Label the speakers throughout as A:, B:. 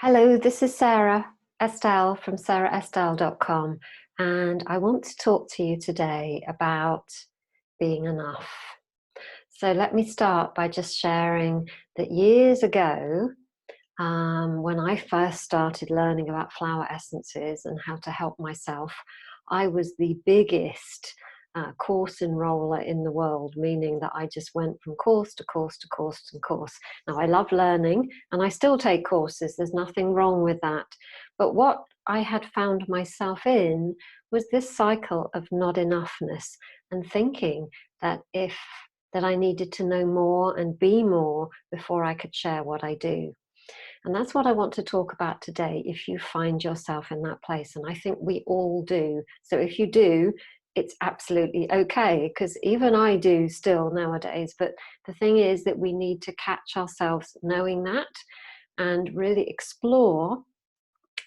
A: Hello, this is Sarah Estelle from sarahestelle.com, and I want to talk to you today about being enough. So let me start by just sharing that years ago, when I first started learning about flower essences and how to help myself, I was the biggest course enroller in the world, meaning that I just went from course to course to course to course. Now, I love learning and I still take courses, there's nothing wrong with that. But what I had found myself in was this cycle of not enoughness and thinking that I needed to know more and be more before I could share what I do. And that's what I want to talk about today if you find yourself in that place. And I think we all do. So if you do, it's absolutely okay, because even I do still nowadays. But the thing is that we need to catch ourselves knowing that and really explore,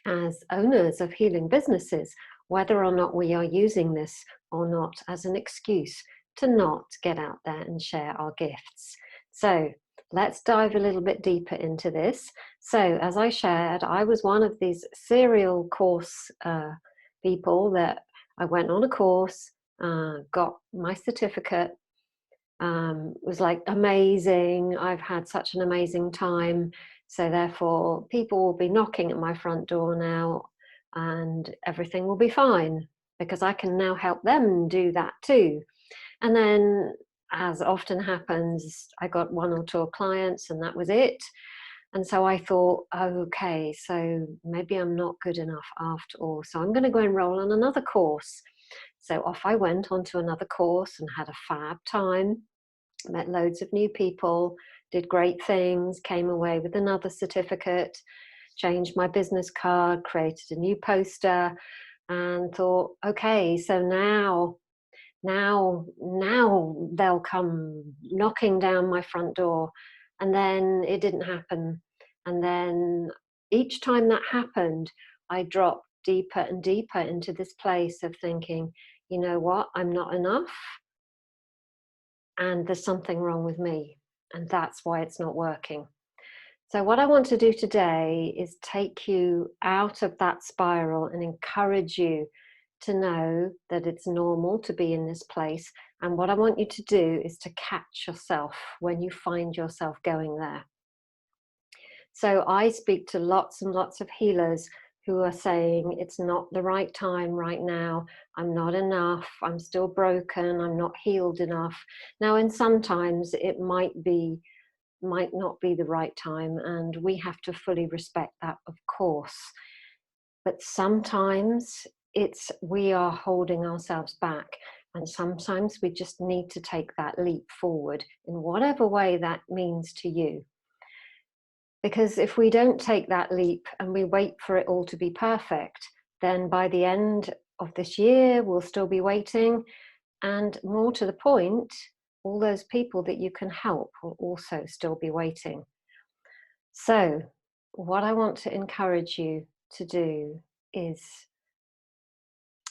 A: as owners of healing businesses, whether or not we are using this or not as an excuse to not get out there and share our gifts. So let's dive a little bit deeper into this. So as I shared, I was one of these serial course people that I went on a course, got my certificate, was like amazing. I've had such an amazing time. So therefore, people will be knocking at my front door now and everything will be fine because I can now help them do that too. And then, as often happens, I got one or two clients and that was it. And so I thought, okay, so maybe I'm not good enough after all. So I'm going to go enroll on another course. So off I went onto another course and had a fab time, met loads of new people, did great things, came away with another certificate, changed my business card, created a new poster, and thought, okay, so now they'll come knocking down my front door. And then it didn't happen. And then each time that happened, I dropped deeper and deeper into this place of thinking, you know what, I'm not enough and there's something wrong with me. And that's why it's not working. So, what I want to do today is take you out of that spiral and encourage you to know that it's normal to be in this place. And what I want you to do is to catch yourself when you find yourself going there. So, I speak to lots and lots of healers who are saying it's not the right time right now. I'm not enough. I'm still broken. I'm not healed enough. Now, and sometimes it might not be the right time, and we have to fully respect that, of course. But sometimes we are holding ourselves back, and sometimes we just need to take that leap forward in whatever way that means to you. Because if we don't take that leap and we wait for it all to be perfect, then by the end of this year we'll still be waiting, and more to the point, all those people that you can help will also still be waiting. So, what I want to encourage you to do is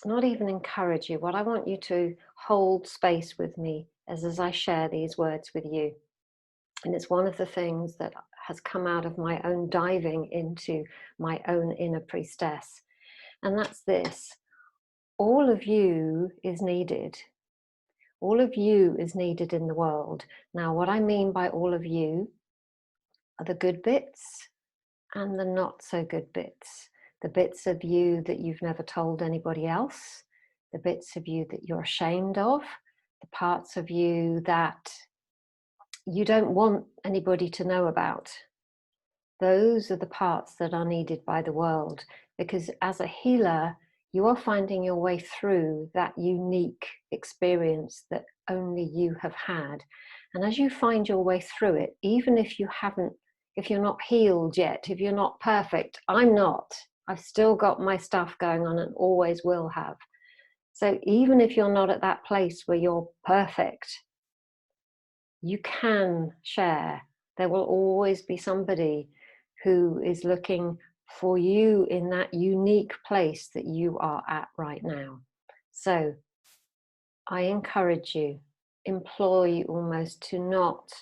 A: not even encourage you, what I want you to hold space with me as I share these words with you. And it's one of the things that has come out of my own diving into my own inner priestess. And that's this: all of you is needed. All of you is needed in the world. Now, what I mean by all of you are the good bits and the not so good bits. The bits of you that you've never told anybody else, the bits of you that you're ashamed of, the parts of you that you don't want anybody to know about. Those are the parts that are needed by the world, because as a healer, you are finding your way through that unique experience that only you have had. And as you find your way through it, even if you're not healed yet, if you're not perfect, I'm not. I've still got my stuff going on and always will have. So even if you're not at that place where you're perfect, you can share. There will always be somebody who is looking for you in that unique place that you are at right now. So I encourage you, implore you almost to not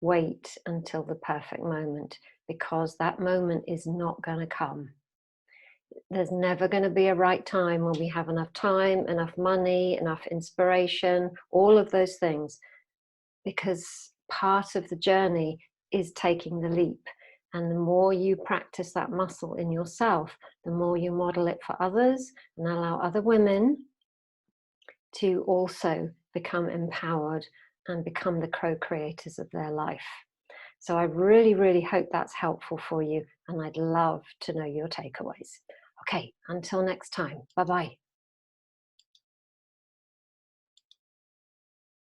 A: wait until the perfect moment, because that moment is not going to come. There's never going to be a right time when we have enough time, enough money, enough inspiration, all of those things, because part of the journey is taking the leap. And the more you practice that muscle in yourself, the more you model it for others and allow other women to also become empowered and become the co-creators of their life. So I really, really hope that's helpful for you, and I'd love to know your takeaways. Okay, until next time, bye-bye.